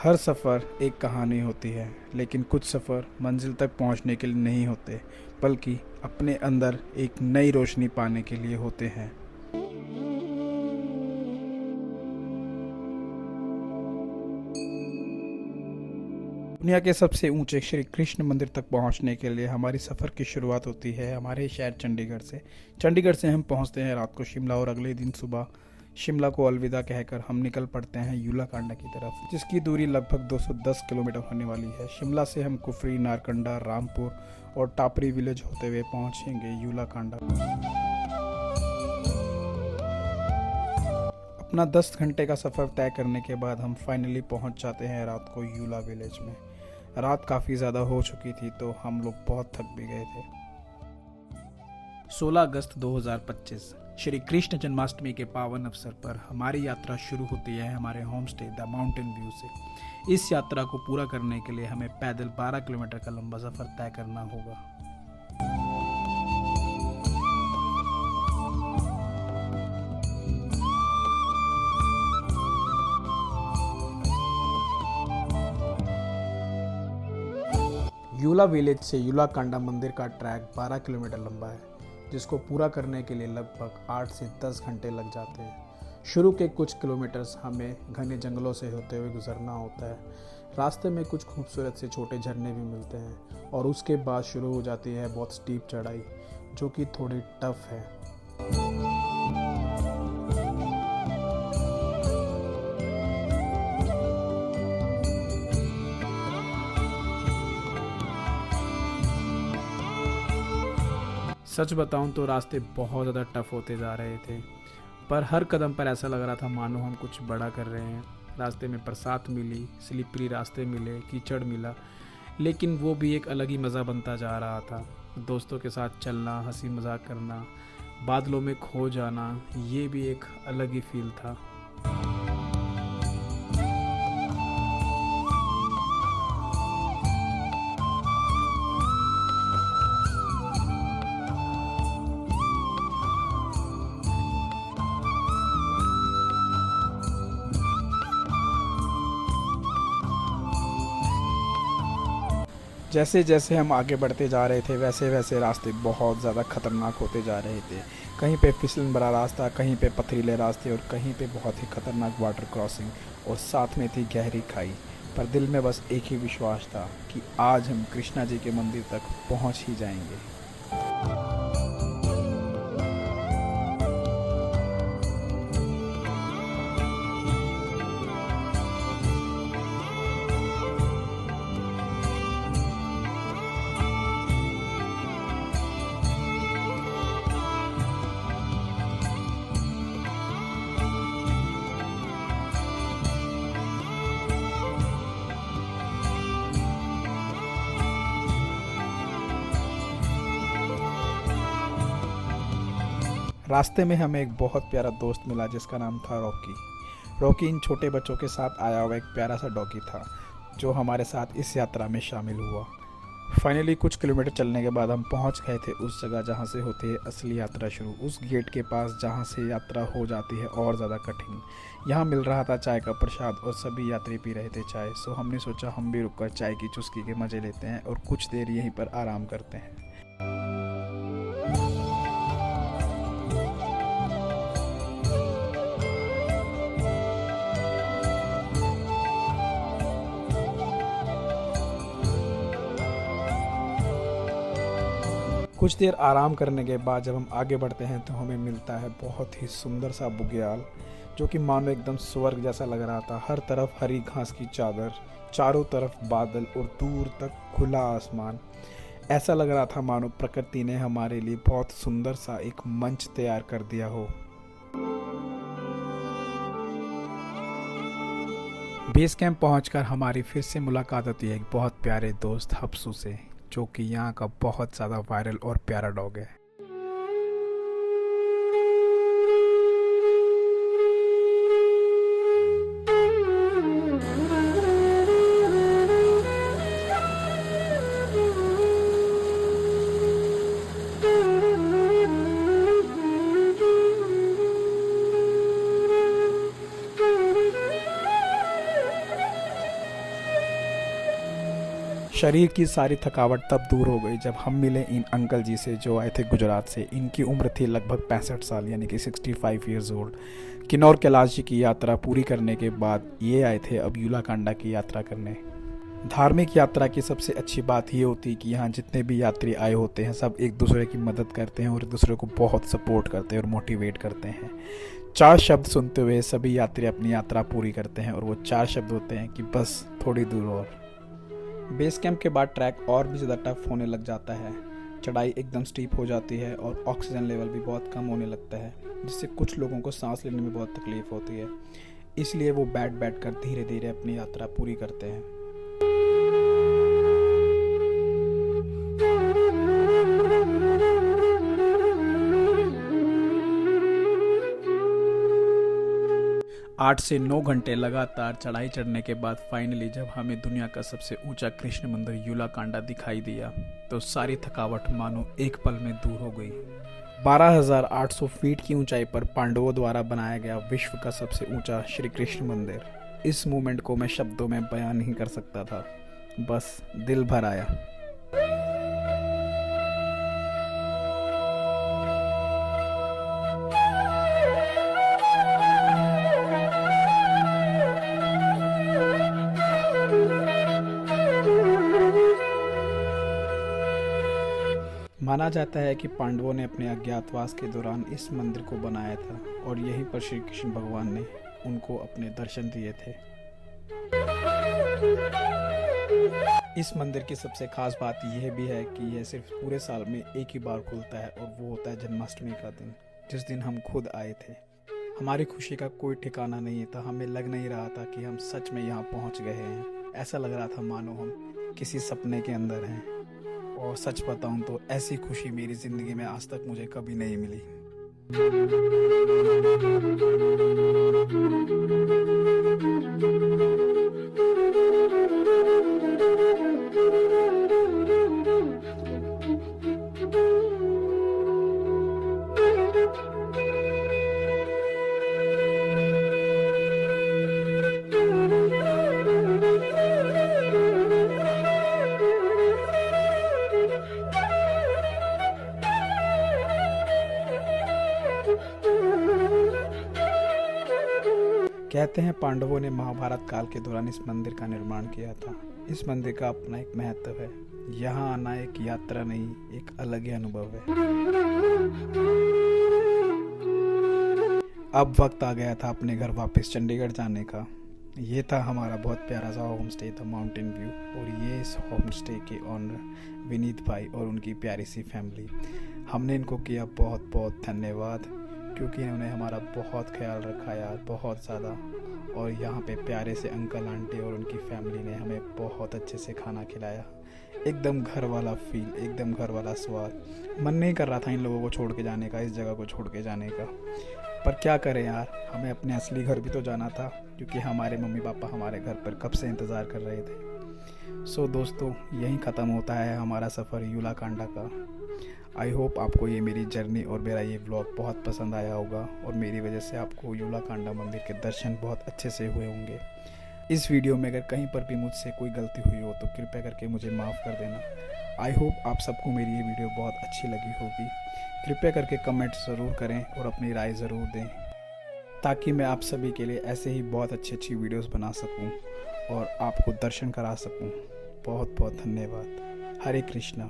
हर सफ़र एक कहानी होती है, लेकिन कुछ सफ़र मंजिल तक पहुंचने के लिए नहीं होते, बल्कि अपने अंदर एक नई रोशनी पाने के लिए होते हैं। दुनिया के सबसे ऊंचे श्री कृष्ण मंदिर तक पहुंचने के लिए हमारी सफ़र की शुरुआत होती है हमारे शहर चंडीगढ़ से। चंडीगढ़ से हम पहुंचते हैं रात को शिमला और अगले दिन सुबह शिमला को अलविदा कहकर हम निकल पड़ते हैं यूलाकांडा की तरफ, जिसकी दूरी लगभग 210 किलोमीटर होने वाली है। शिमला से हम कुफरी, नारकंडा, रामपुर और टापरी विलेज होते हुए पहुंचेंगे यूलाकांडा। अपना 10 घंटे का सफ़र तय करने के बाद हम फाइनली पहुंच जाते हैं रात को यूला विलेज में। रात काफ़ी ज़्यादा हो चुकी थी तो हम लोग बहुत थक भी गए थे। 16 अगस्त 2025 श्री कृष्ण जन्माष्टमी के पावन अवसर पर हमारी यात्रा शुरू होती है हमारे home stay the mountain view से। इस यात्रा को पूरा करने के लिए हमें पैदल 12 किलोमीटर का लंबा सफ़र तय करना होगा। यूला विलेज से यूलाकांडा मंदिर का ट्रैक 12 किलोमीटर लंबा है, जिसको पूरा करने के लिए लगभग 8 से 10 घंटे लग जाते हैं। शुरू के कुछ किलोमीटर्स हमें घने जंगलों से होते हुए गुजरना होता है। रास्ते में कुछ खूबसूरत से छोटे झरने भी मिलते हैं और उसके बाद शुरू हो जाती है बहुत स्टीप चढ़ाई, जो कि थोड़ी टफ है। सच बताऊं तो रास्ते बहुत ज़्यादा टफ होते जा रहे थे, पर हर कदम पर ऐसा लग रहा था मानो हम कुछ बड़ा कर रहे हैं। रास्ते में बरसात मिली, स्लिपरी रास्ते मिले, कीचड़ मिला, लेकिन वो भी एक अलग ही मज़ा बनता जा रहा था। दोस्तों के साथ चलना, हंसी मजाक करना, बादलों में खो जाना, ये भी एक अलग ही फील था। जैसे जैसे हम आगे बढ़ते जा रहे थे वैसे वैसे रास्ते बहुत ज़्यादा खतरनाक होते जा रहे थे। कहीं पे फिसलन भरा रास्ता, कहीं पे पथरीले रास्ते और कहीं पे बहुत ही खतरनाक वाटर क्रॉसिंग, और साथ में थी गहरी खाई। पर दिल में बस एक ही विश्वास था कि आज हम कृष्णा जी के मंदिर तक पहुंच ही जाएंगे। रास्ते में हमें एक बहुत प्यारा दोस्त मिला जिसका नाम था रॉकी। रॉकी इन छोटे बच्चों के साथ आया हुआ एक प्यारा सा डॉगी था, जो हमारे साथ इस यात्रा में शामिल हुआ। फाइनली कुछ किलोमीटर चलने के बाद हम पहुंच गए थे उस जगह जहां से होती है असली यात्रा शुरू, उस गेट के पास जहां से यात्रा हो जाती है और ज़्यादा कठिन। यहाँ मिल रहा था चाय का प्रसाद और सभी यात्री पी रहे थे चाय, सो हमने सोचा हम भी रुककर चाय की चुस्की के मज़े लेते हैं और कुछ देर यहीं पर आराम करते हैं। कुछ देर आराम करने के बाद जब हम आगे बढ़ते हैं तो हमें मिलता है बहुत ही सुंदर सा बुग्याल, जो कि मानो एकदम स्वर्ग जैसा लग रहा था। हर तरफ हरी घास की चादर, चारों तरफ बादल और दूर तक खुला आसमान। ऐसा लग रहा था मानो प्रकृति ने हमारे लिए बहुत सुंदर सा एक मंच तैयार कर दिया हो। बेस कैंप पहुंचकर हमारी फिर से मुलाकात होती है एक बहुत प्यारे दोस्त हफ्सू से, जो कि यहाँ का बहुत ज़्यादा वायरल और प्यारा डॉग है। शरीर की सारी थकावट तब दूर हो गई जब हम मिले इन अंकल जी से जो आए थे गुजरात से। इनकी उम्र थी लगभग 65 साल यानी कि 65 ईयर्स ओल्ड। किन्नौर कैलाश जी की यात्रा पूरी करने के बाद ये आए थे अब यूलाकांडा की यात्रा करने। धार्मिक यात्रा की सबसे अच्छी बात ये होती है कि यहाँ जितने भी यात्री आए होते हैं सब एक दूसरे की मदद करते हैं और एक दूसरे को बहुत सपोर्ट करते हैं और मोटिवेट करते हैं। 4 शब्द सुनते हुए सभी यात्री अपनी यात्रा पूरी करते हैं और वो 4 शब्द होते हैं कि बस थोड़ी दूर और। बेस कैंप के बाद ट्रैक और भी ज़्यादा टफ होने लग जाता है। चढ़ाई एकदम स्टीप हो जाती है और ऑक्सीजन लेवल भी बहुत कम होने लगता है, जिससे कुछ लोगों को सांस लेने में बहुत तकलीफ होती है। इसलिए वो बैठ कर धीरे धीरे अपनी यात्रा पूरी करते हैं। 8 से 9 घंटे लगातार चढ़ाई चढ़ने के बाद फाइनली जब हमें दुनिया का सबसे ऊंचा कृष्ण मंदिर यूलाकांडा दिखाई दिया तो सारी थकावट मानो एक पल में दूर हो गई। 12,800 फीट की ऊंचाई पर पांडवों द्वारा बनाया गया विश्व का सबसे ऊंचा श्री कृष्ण मंदिर। इस मोमेंट को मैं शब्दों में बयान नहीं कर सकता था, बस दिल भर आया। माना जाता है कि पांडवों ने अपने अज्ञातवास के दौरान इस मंदिर को बनाया था और यहीं पर श्री कृष्ण भगवान ने उनको अपने दर्शन दिए थे। इस मंदिर की सबसे खास बात यह भी है कि यह सिर्फ पूरे साल में एक ही बार खुलता है और वो होता है जन्माष्टमी का दिन, जिस दिन हम खुद आए थे। हमारी खुशी का कोई ठिकाना नहीं था। हमें लग नहीं रहा था कि हम सच में यहाँ पहुँच गए हैं। ऐसा लग रहा था मानो हम किसी सपने के अंदर हैं। और सच बताऊं तो ऐसी खुशी मेरी ज़िंदगी में आज तक मुझे कभी नहीं मिली। कहते हैं पांडवों ने महाभारत काल के दौरान इस मंदिर का निर्माण किया था। इस मंदिर का अपना एक महत्व है। यहाँ आना एक यात्रा नहीं, एक अलग ही अनुभव है। अब वक्त आ गया था अपने घर वापस चंडीगढ़ जाने का। ये था हमारा बहुत प्यारा सा होम स्टे था माउंटेन व्यू, और ये इस होम स्टे के ओनर विनीत भाई और उनकी प्यारी सी फैमिली। हमने इनको किया बहुत बहुत धन्यवाद, क्योंकि इन्होंने हमारा बहुत ख्याल रखा यार, बहुत ज़्यादा। और यहाँ पे प्यारे से अंकल आंटी और उनकी फैमिली ने हमें बहुत अच्छे से खाना खिलाया। एकदम घर वाला फील, एकदम घर वाला स्वाद। मन नहीं कर रहा था इन लोगों को छोड़ के जाने का, इस जगह को छोड़ के जाने का, पर क्या करें यार, हमें अपने असली घर भी तो जाना था, क्योंकि हमारे मम्मी पापा हमारे घर पर कब से इंतज़ार कर रहे थे। सो दोस्तों, यहीं ख़त्म होता है हमारा सफ़र यूलाकांडा का। आई होप आपको ये मेरी जर्नी और मेरा ये व्लॉग बहुत पसंद आया होगा, और मेरी वजह से आपको यूलाकांडा मंदिर के दर्शन बहुत अच्छे से हुए होंगे। इस वीडियो में अगर कहीं पर भी मुझसे कोई गलती हुई हो तो कृपया करके मुझे माफ़ कर देना। आई होप आप सबको मेरी ये वीडियो बहुत अच्छी लगी होगी। कृपया करके कमेंट ज़रूर करें और अपनी राय ज़रूर दें, ताकि मैं आप सभी के लिए ऐसे ही बहुत अच्छी वीडियोस बना सकूं और आपको दर्शन करा सकूं। बहुत बहुत धन्यवाद। हरे कृष्णा।